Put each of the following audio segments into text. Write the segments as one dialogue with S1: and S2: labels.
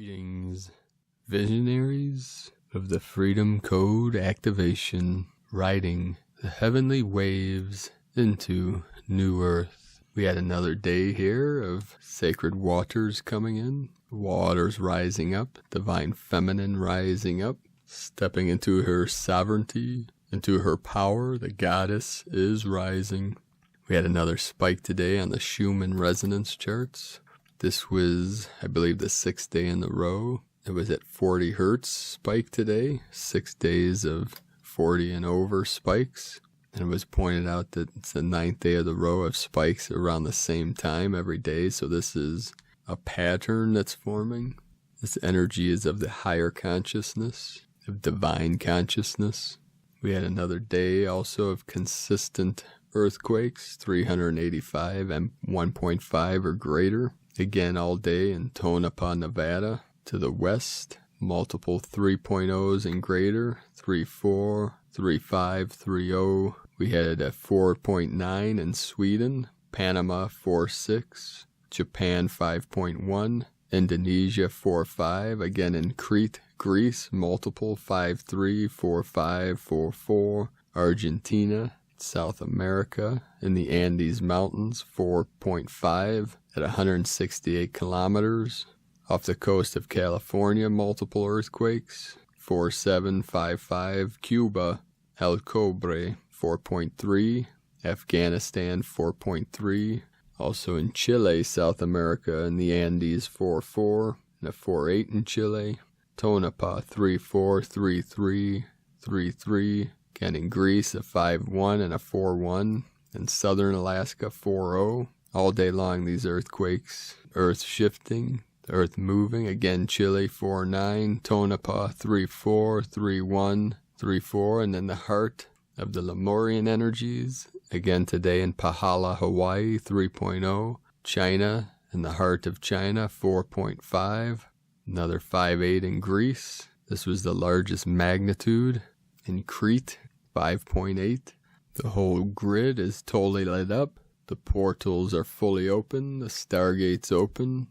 S1: Greetings, visionaries of the Freedom Code activation, riding the heavenly waves into New Earth. We had another day here of sacred waters coming in, waters rising up, divine feminine rising up, stepping into her sovereignty, into her power. The goddess is rising. We had another spike today on the Schumann resonance charts. This was, I believe, the 6th day in a row. It was at 40 hertz spike today, 6 days of 40 and over spikes. And it was pointed out that it's the 9th day of the row of spikes around the same time every day. So this is a pattern that's forming. This energy is of the higher consciousness, of divine consciousness. We had another day also of consistent earthquakes, 385 and 1.5 or greater. Again all day in Tonopah, Nevada. To the west, multiple 3.0s and greater, 3.4, 3.5, 3.0. We had a 4.9 in Sweden, Panama 4.6, Japan 5.1, Indonesia 4.5, again in Crete, Greece, multiple 5.3, 4.5, 4.4, Argentina, South America, in the Andes Mountains, 4.5 at 168 kilometers. Off the coast of California, multiple earthquakes, 4.7, 5.5, Cuba, El Cobre, 4.3, Afghanistan, 4.3, also in Chile, South America, in the Andes, 4.4, and a 4.8 in Chile, Tonopah, 3.4, 3.3, 3.3, again in Greece, a 5.1 and a 4.1, in southern Alaska, 4.0. All day long, these earthquakes, earth shifting, earth moving. Again, Chile, 4.9, Tonopah, 3.4, 3.1, 3.4, and then the heart of the Lemurian energies. Again today in Pahala, Hawaii, 3.0, China, in the heart of China, 4.5, another 5.8 in Greece. This was the largest magnitude in Crete, 5.8. The whole grid is totally lit up. The portals are fully open, the stargates open,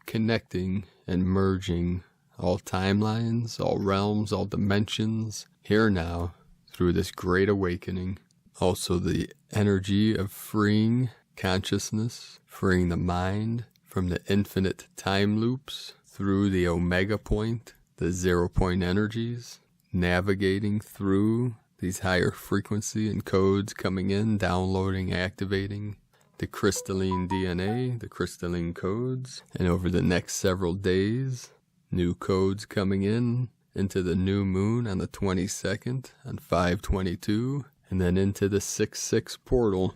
S1: connecting and merging all timelines, all realms, all dimensions, here now, through this great awakening. Also the energy of freeing consciousness, freeing the mind from the infinite time loops through the omega point, the 0 point energies, navigating through these higher frequency and codes coming in, downloading, activating the crystalline DNA, the crystalline codes. And over the next several days, new codes coming in into the new moon on the 22nd on 5/22, and then into the 6/6 portal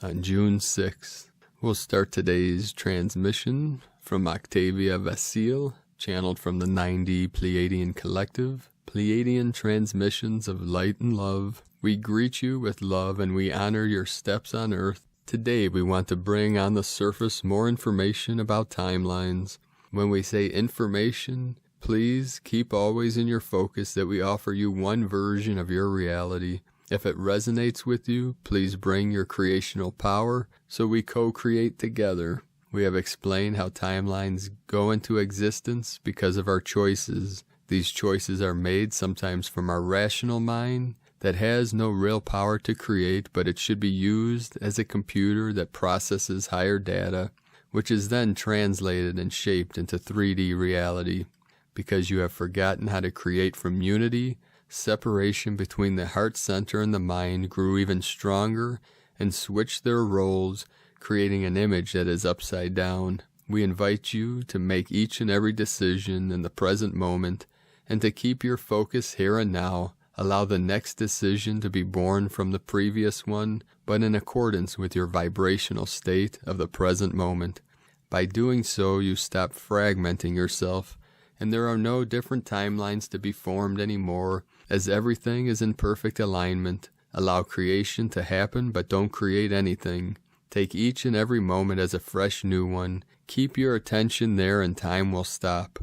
S1: on June 6th. We'll start today's transmission from Octavia Vasile, channeled from the 9D Pleiadian Collective. Pleiadian transmissions of light and love. We greet you with love and we honor your steps on earth. Today we want to bring on the surface more information about timelines. When we say information, please keep always in your focus that we offer you one version of your reality. If it resonates with you, please bring your creational power so we co-create together. We have explained how timelines go into existence because of our choices. These choices are made sometimes from our rational mind that has no real power to create, but it should be used as a computer that processes higher data, which is then translated and shaped into 3D reality. Because you have forgotten how to create from unity, separation between the heart center and the mind grew even stronger and switched their roles, creating an image that is upside down. We invite you to make each and every decision in the present moment and to keep your focus here and now. Allow the next decision to be born from the previous one, but in accordance with your vibrational state of the present moment. By doing so, you stop fragmenting yourself, and there are no different timelines to be formed anymore, as everything is in perfect alignment. Allow creation to happen, but don't create anything. Take each and every moment as a fresh new one. Keep your attention there and time will stop.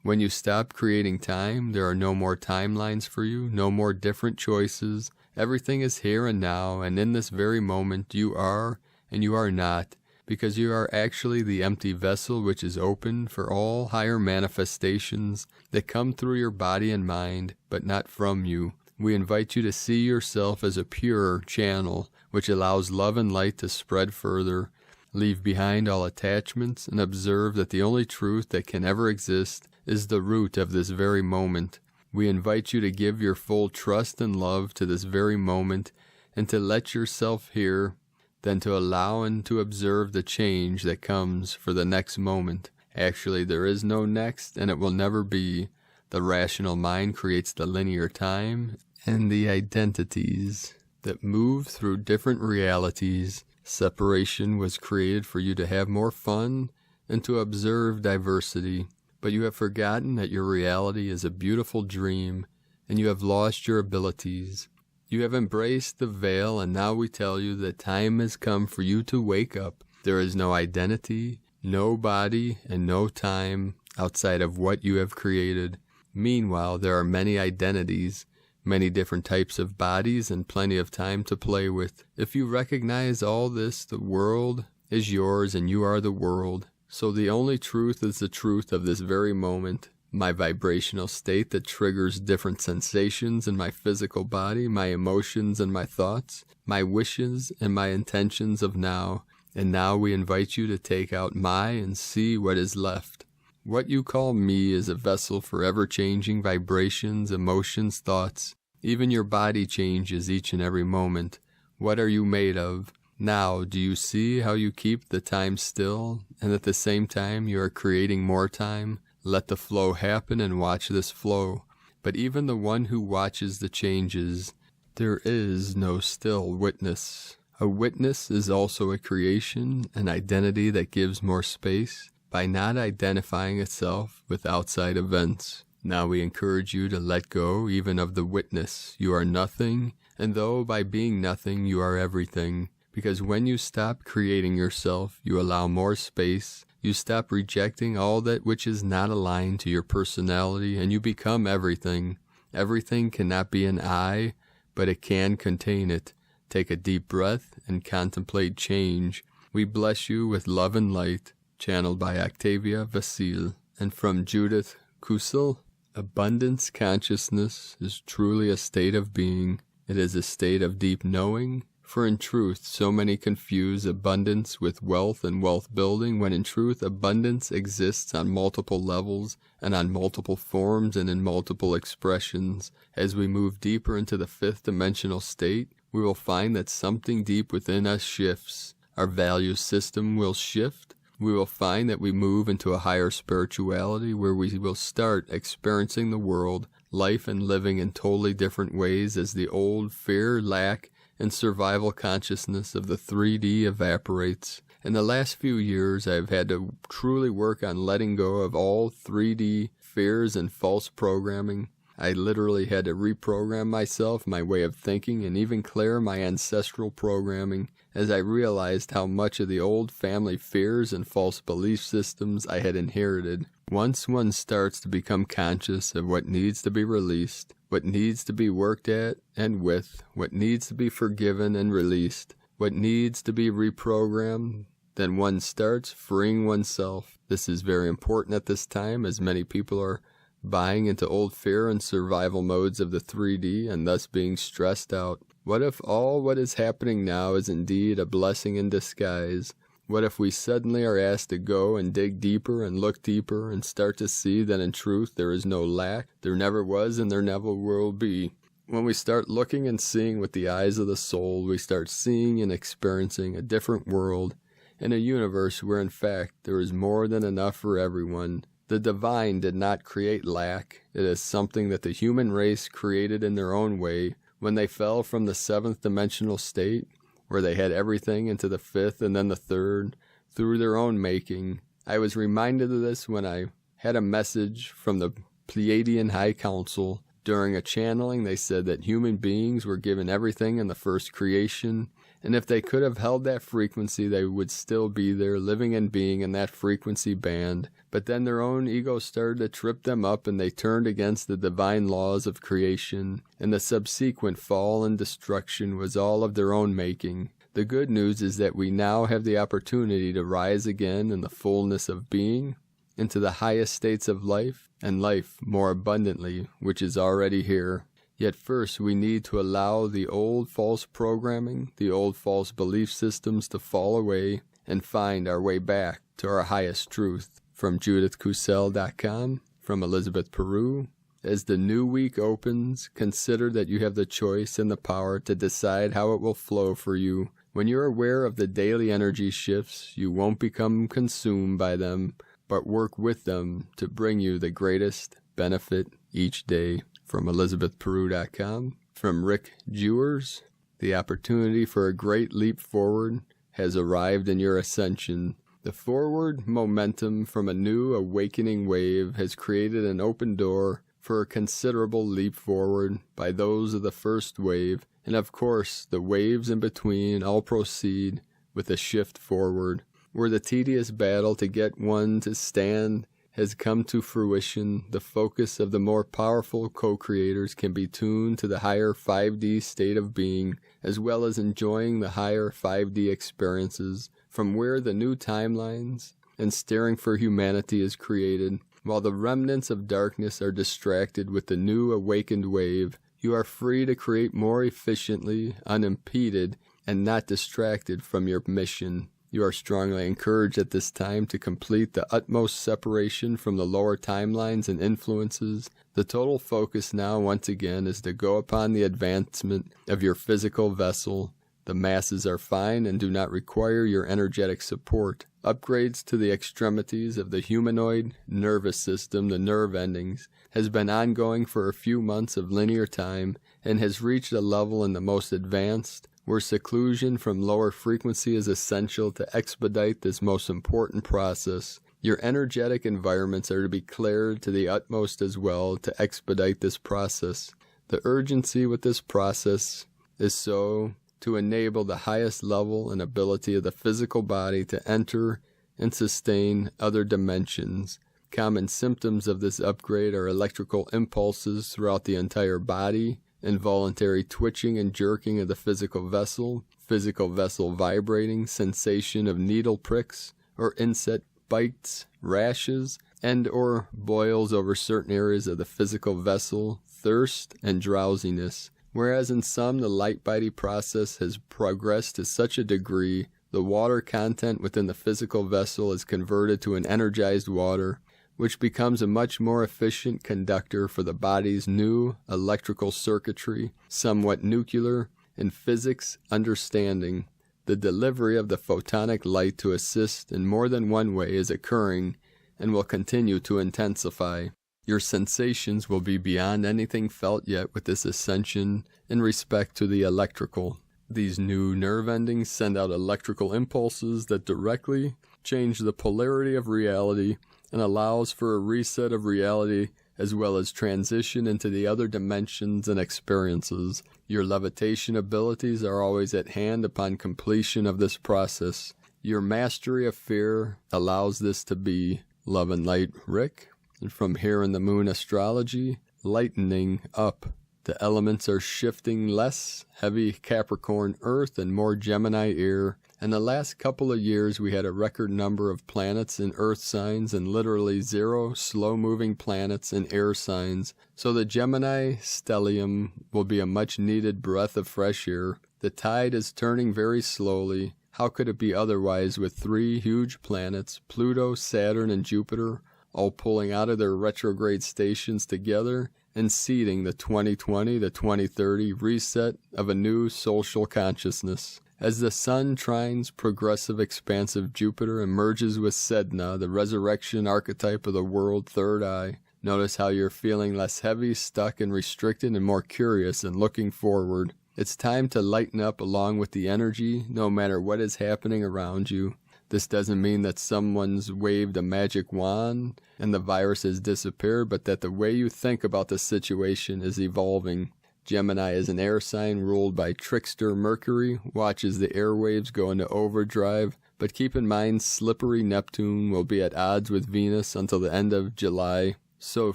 S1: When you stop creating time, there are no more timelines for you, no more different choices. Everything is here and now, and in this very moment you are and you are not. because you are actually the empty vessel which is open for all higher manifestations that come through your body and mind, but not from you. We invite you to see yourself as a pure channel which allows love and light to spread further. Leave behind all attachments and observe that the only truth that can ever exist is the root of this very moment. We invite you to give your full trust and love to this very moment and to let yourself hear, then to allow and to observe the change that comes for the next moment. Actually, there is no next, and it will never be. The rational mind creates the linear time and the identities that move through different realities. Separation was created for you to have more fun and to observe diversity. But you have forgotten that your reality is a beautiful dream, and you have lost your abilities. You have embraced the veil, and now we tell you that time has come for you to wake up. There is no identity, no body, and no time outside of what you have created. Meanwhile, there are many identities, many different types of bodies, and plenty of time to play with. If you recognize all this, the world is yours, and you are the world. So the only truth is the truth of this very moment. My vibrational state that triggers different sensations in my physical body, my emotions and my thoughts, my wishes and my intentions of now. And now we invite you to take out my and see what is left. What you call me is a vessel for ever-changing vibrations, emotions, thoughts. Even your body changes each and every moment. What are you made of? Now, do you see how you keep the time still, and at the same time you are creating more time? Let the flow happen and watch this flow. But even the one who watches the changes, there is no still witness. A witness is also a creation, an identity that gives more space by not identifying itself with outside events. Now we encourage you to let go even of the witness. You are nothing, and though by being nothing you are everything. Because when you stop creating yourself, you allow more space, you stop rejecting all that which is not aligned to your personality, and you become everything. Everything cannot be an I, but it can contain it. Take a deep breath and contemplate change. We bless you with love and light, channeled by Octavia Vasile. And from Judith Kusel, abundance consciousness is truly a state of being. It is a state of deep knowing. For in truth, so many confuse abundance with wealth and wealth building, when in truth, abundance exists on multiple levels and on multiple forms and in multiple expressions. As we move deeper into the fifth dimensional state, we will find that something deep within us shifts. Our value system will shift. We will find that we move into a higher spirituality where we will start experiencing the world, life, and living in totally different ways as the old fear, lack, and survival consciousness of the 3D evaporates. In the last few years, I've had to truly work on letting go of all 3D fears and false programming. I literally had to reprogram myself, my way of thinking, and even clear my ancestral programming as I realized how much of the old family fears and false belief systems I had inherited. Once one starts to become conscious of what needs to be released, what needs to be worked at and with, what needs to be forgiven and released, what needs to be reprogrammed, then one starts freeing oneself. This is very important at this time, as many people are buying into old fear and survival modes of the 3D and thus being stressed out. What if all what is happening now is indeed a blessing in disguise? What if we suddenly are asked to go and dig deeper and look deeper and start to see that in truth there is no lack, there never was, and there never will be? When we start looking and seeing with the eyes of the soul, we start seeing and experiencing a different world in a universe where in fact there is more than enough for everyone. The divine did not create lack. It is something that the human race created in their own way when they fell from the seventh dimensional state, where they had everything into the fifth and then the third, through their own making. I was reminded of this when I had a message from the Pleiadian High Council. During a channeling, they said that human beings were given everything in the first creation, and if they could have held that frequency, they would still be there, living and being in that frequency band. But then their own ego started to trip them up, and they turned against the divine laws of creation, and the subsequent fall and destruction was all of their own making. The good news is that we now have the opportunity to rise again in the fullness of being, into the highest states of life, and life more abundantly, which is already here. Yet first we need to allow the old false programming, the old false belief systems to fall away and find our way back to our highest truth. From JudithCusel.com, from Elizabeth Peru. As the new week opens, consider that you have the choice and the power to decide how it will flow for you. When you're aware of the daily energy shifts, you won't become consumed by them, but work with them to bring you the greatest benefit each day. From ElizabethPeru.com. From Rick Jewers, the opportunity for a great leap forward has arrived in your ascension. The forward momentum from a new awakening wave has created an open door for a considerable leap forward by those of the first wave, and of course the waves in between all proceed with a shift forward. Where the tedious battle to get one to stand has come to fruition, the focus of the more powerful co-creators can be tuned to the higher 5D state of being, as well as enjoying the higher 5D experiences from where the new timelines and staring for humanity is created. While the remnants of darkness are distracted with the new awakened wave, you are free to create more efficiently, unimpeded, and not distracted from your mission. You are strongly encouraged at this time to complete the utmost separation from the lower timelines and influences. The total focus now once again is to go upon the advancement of your physical vessel. The masses are fine and do not require your energetic support. Upgrades to the extremities of the humanoid nervous system, the nerve endings, has been ongoing for a few months of linear time and has reached a level in the most advanced where seclusion from lower frequency is essential to expedite this most important process. Your energetic environments are to be cleared to the utmost as well to expedite this process. The urgency with this process is so to enable the highest level and ability of the physical body to enter and sustain other dimensions. Common symptoms of this upgrade are electrical impulses throughout the entire body, involuntary twitching and jerking of the physical vessel vibrating, sensation of needle pricks or insect bites, rashes, and or boils over certain areas of the physical vessel, thirst, and drowsiness. Whereas in some the light-body process has progressed to such a degree, the water content within the physical vessel is converted to an energized water, which becomes a much more efficient conductor for the body's new electrical circuitry, somewhat nuclear in physics understanding. The delivery of the photonic light to assist in more than one way is occurring and will continue to intensify. Your sensations will be beyond anything felt yet with this ascension in respect to the electrical. These new nerve endings send out electrical impulses that directly change the polarity of reality and allows for a reset of reality as well as transition into the other dimensions and experiences. Your levitation abilities are always at hand upon completion of this process. Your mastery of fear allows this to be. Love and light, Rick. And from Here in the Moon Astrology, lightening up. The elements are shifting less heavy Capricorn Earth and more Gemini Air. In the last couple of years, we had a record number of planets in Earth signs and literally 0 slow-moving planets in air signs. So the Gemini stellium will be a much-needed breath of fresh air. The tide is turning very slowly. How could it be otherwise with 3 huge planets, Pluto, Saturn, and Jupiter, all pulling out of their retrograde stations together and seeding the 2020 to 2030 reset of a new social consciousness? As the sun trines progressive expansive Jupiter and merges with Sedna, the resurrection archetype of the world third eye, notice how you're feeling less heavy, stuck, and restricted and more curious and looking forward. It's time to lighten up along with the energy, no matter what is happening around you. This doesn't mean that someone's waved a magic wand and the virus has disappeared, but that the way you think about the situation is evolving. Gemini is an air sign ruled by trickster Mercury, watches the airwaves go into overdrive, but keep in mind slippery Neptune will be at odds with Venus until the end of July. So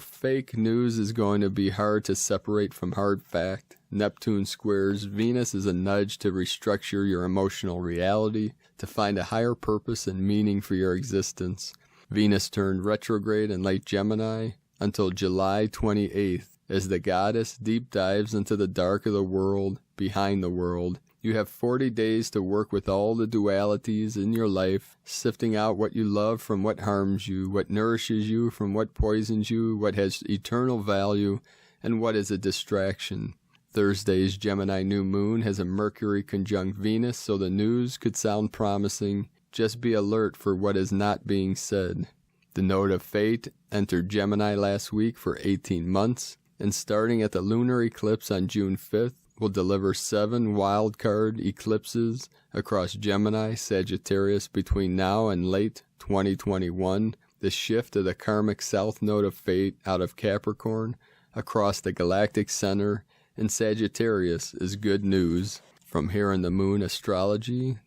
S1: fake news is going to be hard to separate from hard fact. Neptune squares Venus is a nudge to restructure your emotional reality, to find a higher purpose and meaning for your existence. Venus turned retrograde in late Gemini until July 28th as the goddess deep dives into the dark of the world, behind the world. You have 40 days to work with all the dualities in your life, sifting out what you love from what harms you, what nourishes you from what poisons you, what has eternal value, and what is a distraction. Thursday's Gemini new moon has a Mercury conjunct Venus, so the news could sound promising. Just be alert for what is not being said. The node of fate entered Gemini last week for 18 months, and starting at the lunar eclipse on June 5th, will deliver 7 wildcard eclipses across Gemini, Sagittarius between now and late 2021. The shift of the karmic south node of fate out of Capricorn across the galactic center in Sagittarius is good news. From here in the moon astrology.co.uk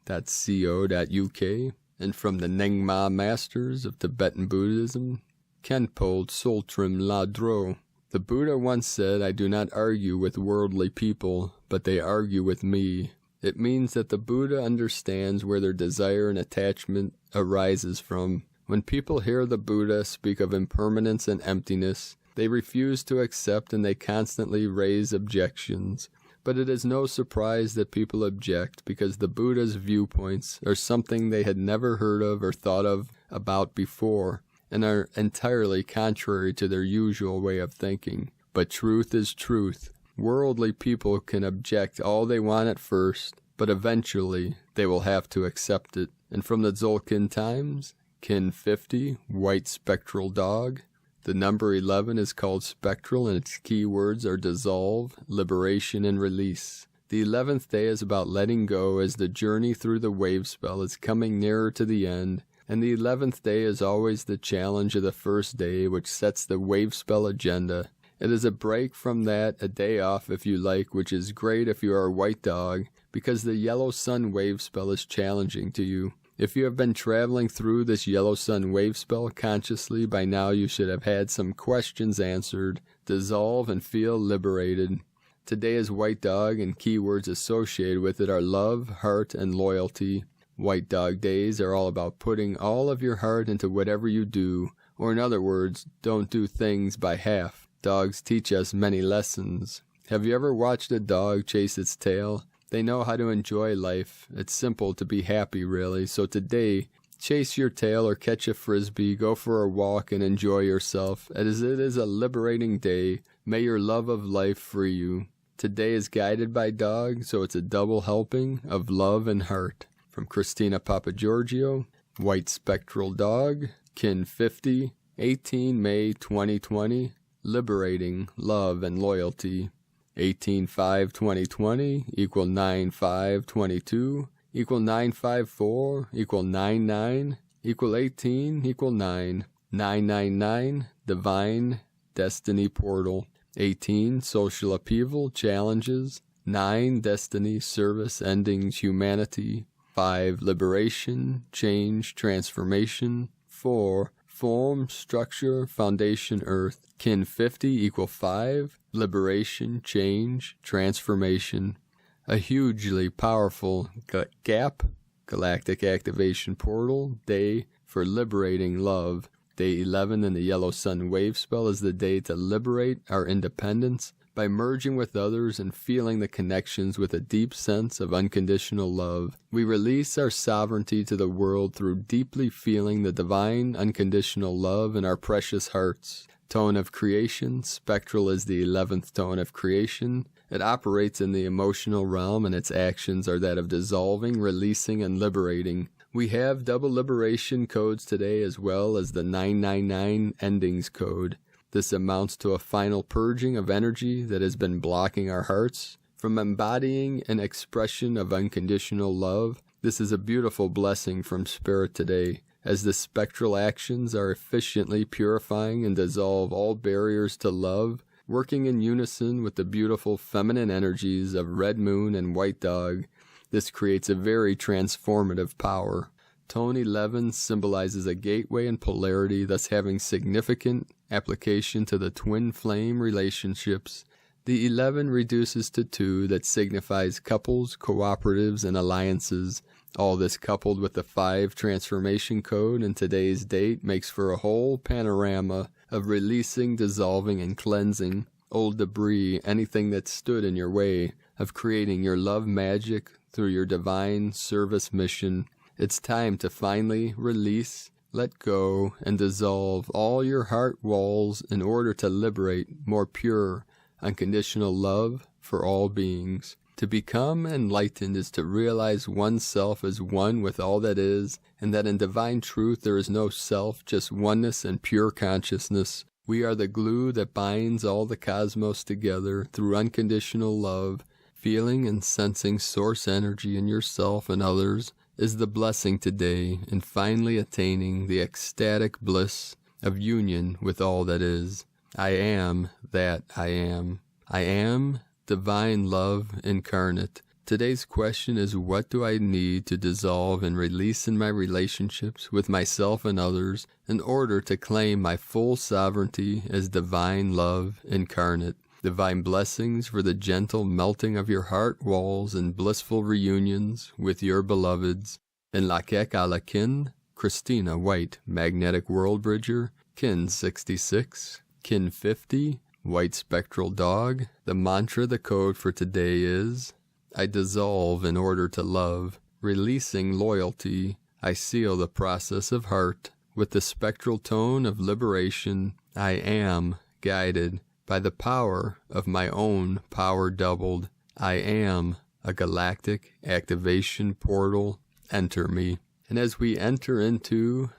S1: and from the Nyingma masters of Tibetan Buddhism, Khenpo Tsoltrim Ladro. The Buddha once said, "I do not argue with worldly people, but they argue with me." It means that the Buddha understands where their desire and attachment arises from. When people hear the Buddha speak of impermanence and emptiness, they refuse to accept and they constantly raise objections. But it is no surprise that people object because the Buddha's viewpoints are something they had never heard of or thought of about before, and are entirely contrary to their usual way of thinking. But truth is truth. Worldly people can object all they want at first, but eventually they will have to accept it. And from the Tzolk'in times, Kin 50, white spectral dog. The number 11 is called Spectral, and its keywords are dissolve, liberation, and release. The 11th day is about letting go as the journey through the wave spell is coming nearer to the end. And the 11th day is always the challenge of the first day, which sets the wave spell agenda. It is a break from that, a day off if you like, which is great if you are a white dog, because the yellow sun wave spell is challenging to you. If you have been traveling through this yellow sun wave spell consciously, by now you should have had some questions answered, dissolve and feel liberated. Today is white dog, and keywords associated with it are love, heart, and loyalty. White dog days are all about putting all of your heart into whatever you do, or in other words, don't do things by half. Dogs teach us many lessons. Have you ever watched a dog chase its tail? They know how to enjoy life. It's simple to be happy, really. So today, chase your tail or catch a frisbee, go for a walk and enjoy yourself. As it is a liberating day, may your love of life free you. Today is guided by dog, so it's a double helping of love and heart. From Christina Papagiorgio, white spectral dog, Kin 50, 18 May 2020, liberating love and loyalty. 18-5-2020 equal 9-5-22 equal 954 equal 99 equal 18 equal 9. 999 divine destiny portal. 18 social upheaval challenges. 9 destiny service endings humanity. 5 liberation change transformation. 4 form structure foundation earth. Kin 50 equal 5 liberation change transformation. A hugely powerful galactic activation portal day for liberating love. Day 11 in the yellow sun wave spell is the day to liberate our independence by merging with others and feeling the connections with a deep sense of unconditional love. We release our sovereignty to the world through deeply feeling the divine unconditional love in our precious hearts. Tone of creation, spectral is the 11th tone of creation. It operates in the emotional realm, and its actions are that of dissolving, releasing, and liberating. We have double liberation codes today as well as the 999 endings code. This amounts to a final purging of energy that has been blocking our hearts from embodying an expression of unconditional love. This is a beautiful blessing from Spirit today, as the spectral actions are efficiently purifying and dissolve all barriers to love, working in unison with the beautiful feminine energies of red moon and white dog. This creates a very transformative power. Tone 11 symbolizes a gateway and polarity, thus having significant application to the twin flame relationships. The 11 reduces to 2 that signifies couples, cooperatives, and alliances. All this coupled with the 5 transformation code in today's date makes for a whole panorama of releasing, dissolving, and cleansing old debris, anything that stood in your way of creating your love magic through your divine service mission. It's time to finally release, let go, and dissolve all your heart walls in order to liberate more pure, unconditional love for all beings. To become enlightened is to realize oneself as one with all that is, and that in divine truth there is no self, just oneness and pure consciousness. We are the glue that binds all the cosmos together through unconditional love. Feeling and sensing source energy in yourself and others is the blessing today in finally attaining the ecstatic bliss of union with all that is. I am that I am. I am divine love incarnate. Today's question is, what do I need to dissolve and release in my relationships with myself and others in order to claim my full sovereignty as divine love incarnate? Divine blessings for the gentle melting of your heart walls and blissful reunions with your beloveds. In Lakek ala Kin, Christina White, Magnetic World Bridger, Kin 66, Kin 50, White Spectral Dog. The mantra, the code for today is, I dissolve in order to love. Releasing loyalty, I seal the process of heart. With the spectral tone of liberation, I am guided by the power of my own power doubled. I am a galactic activation portal. Enter me. And as we enter into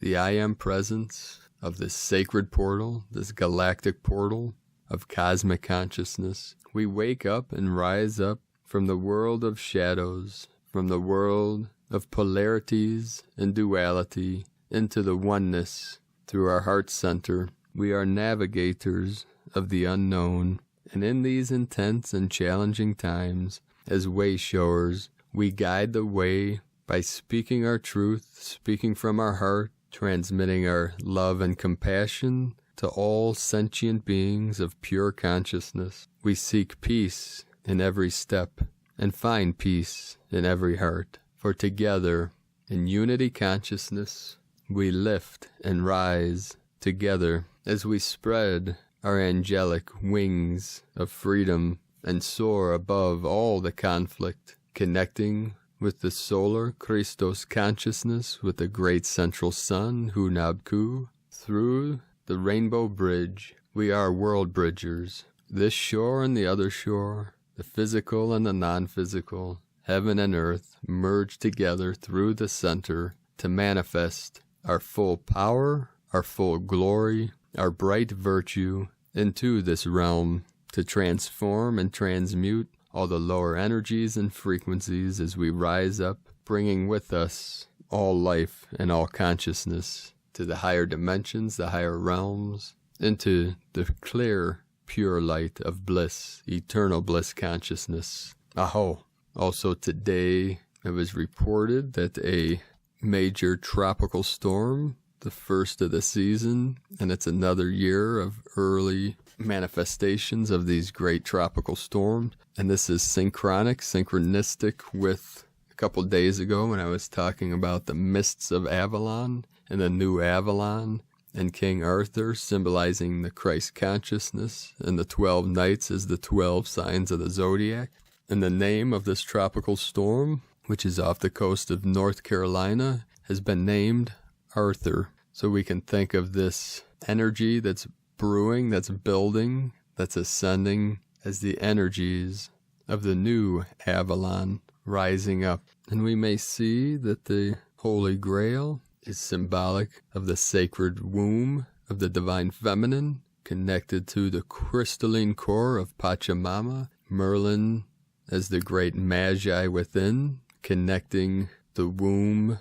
S1: the I am presence of this sacred portal, this galactic portal of cosmic consciousness, we wake up and rise up from the world of shadows, from the world of polarities and duality, into the oneness through our heart center. We are navigators of the unknown, and in these intense and challenging times, as way showers, we guide the way by speaking our truth, speaking from our heart, transmitting our love and compassion to all sentient beings of pure consciousness. We seek peace in every step and find peace in every heart. For together, in unity consciousness, we lift and rise together as we spread our angelic wings of freedom and soar above all the conflict, connecting with the solar Christos consciousness with the great central sun, Hunabku, through the rainbow bridge. We are world bridgers. This shore and the other shore, the physical and the non-physical, heaven and earth, merge together through the center to manifest our full power, our full glory, our bright virtue into this realm, to transform and transmute all the lower energies and frequencies as we rise up, bringing with us all life and all consciousness to the higher dimensions, the higher realms, into the clear, pure light of bliss, eternal bliss consciousness. Aho! Also today, it was reported that a major tropical storm, the first of the season, and it's another year of early manifestations of these great tropical storms. And this is synchronistic with a couple days ago when I was talking about the mists of Avalon and the new Avalon and King Arthur symbolizing the Christ consciousness, and the 12 nights as the 12 signs of the zodiac. And the name of this tropical storm, which is off the coast of North Carolina, has been named Arthur. So we can think of this energy that's brewing, that's building, that's ascending as the energies of the new Avalon rising up. And we may see that the Holy Grail is symbolic of the sacred womb of the divine feminine, connected to the crystalline core of Pachamama, Merlin as the great Magi within, connecting the womb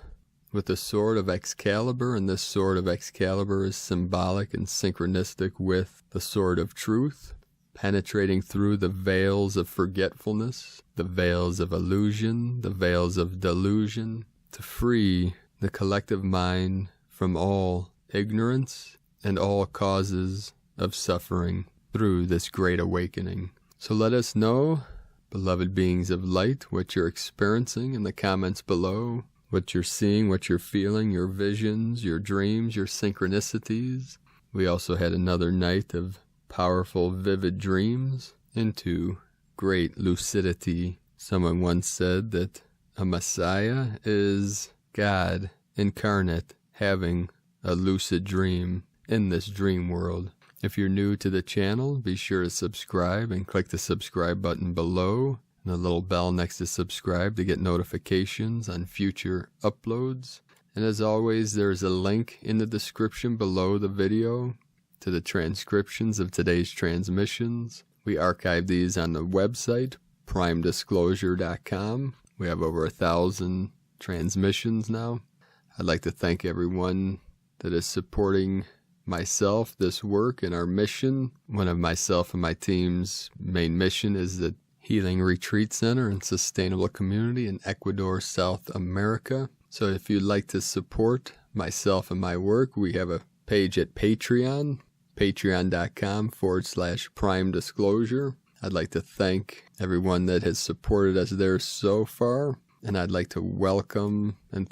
S1: with the sword of Excalibur, and this sword of Excalibur is symbolic and synchronistic with the sword of truth, penetrating through the veils of forgetfulness, the veils of illusion, the veils of delusion, to free the collective mind from all ignorance and all causes of suffering through this great awakening. So let us know, beloved beings of light, what you're experiencing in the comments below, what you're seeing, what you're feeling, your visions, your dreams, your synchronicities. We also had another night of powerful, vivid dreams into great lucidity. Someone once said that a Messiah is God incarnate having a lucid dream in this dream world. If you're new to the channel, be sure to subscribe and click the subscribe button below and the little bell next to subscribe to get notifications on future uploads. And as always, there's a link in the description below the video to the transcriptions of today's transmissions. We archive these on the website, primedisclosure.com. We have over 1,000 transmissions now. I'd like to thank everyone that is supporting myself, this work, and our mission. One of myself and my team's main mission is the Healing Retreat Center and Sustainable Community in Ecuador, South America. So if you'd like to support myself and my work, we have a page at Patreon, patreon.com/primedisclosure. I'd like to thank everyone that has supported us there so far. And I'd like to welcome and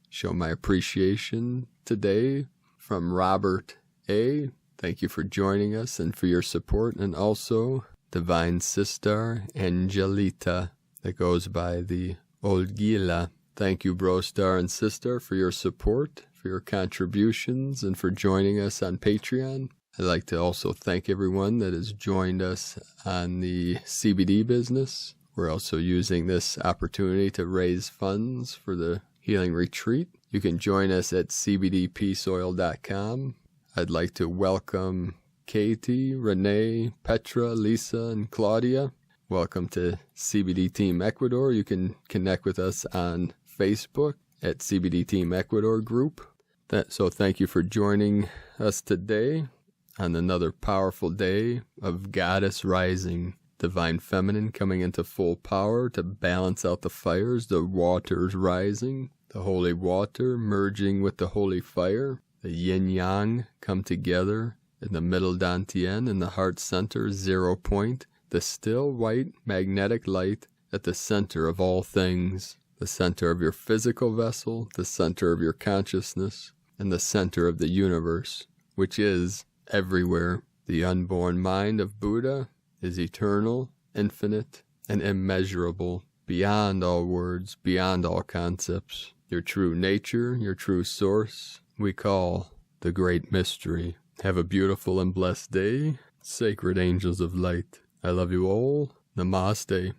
S1: show my appreciation today from Robert A. Thank you for joining us and for your support. And also Divine Sister Angelita that goes by the Olgila. Thank you, Bro Star and Sister, for your support, for your contributions, and for joining us on Patreon. I'd like to also thank everyone that has joined us on the CBD business. We're also using this opportunity to raise funds for the Healing Retreat. You can join us at cbdpeaceoil.com. I'd like to welcome Katie, Renee, Petra, Lisa, and Claudia. Welcome to CBD Team Ecuador. You can connect with us on Facebook at CBD Team Ecuador Group. So thank you for joining us today on another powerful day of Goddess Rising. Divine Feminine coming into full power to balance out the fires, the waters rising, the holy water merging with the holy fire, the yin-yang come together in the middle dantian, in the heart center, 0 point, the still white magnetic light at the center of all things, the center of your physical vessel, the center of your consciousness, and the center of the universe, which is everywhere. The unborn mind of Buddha is eternal, infinite, and immeasurable, beyond all words, beyond all concepts. Your true nature, your true source, we call the great mystery. Have a beautiful and blessed day, sacred angels of light. I love you all. Namaste.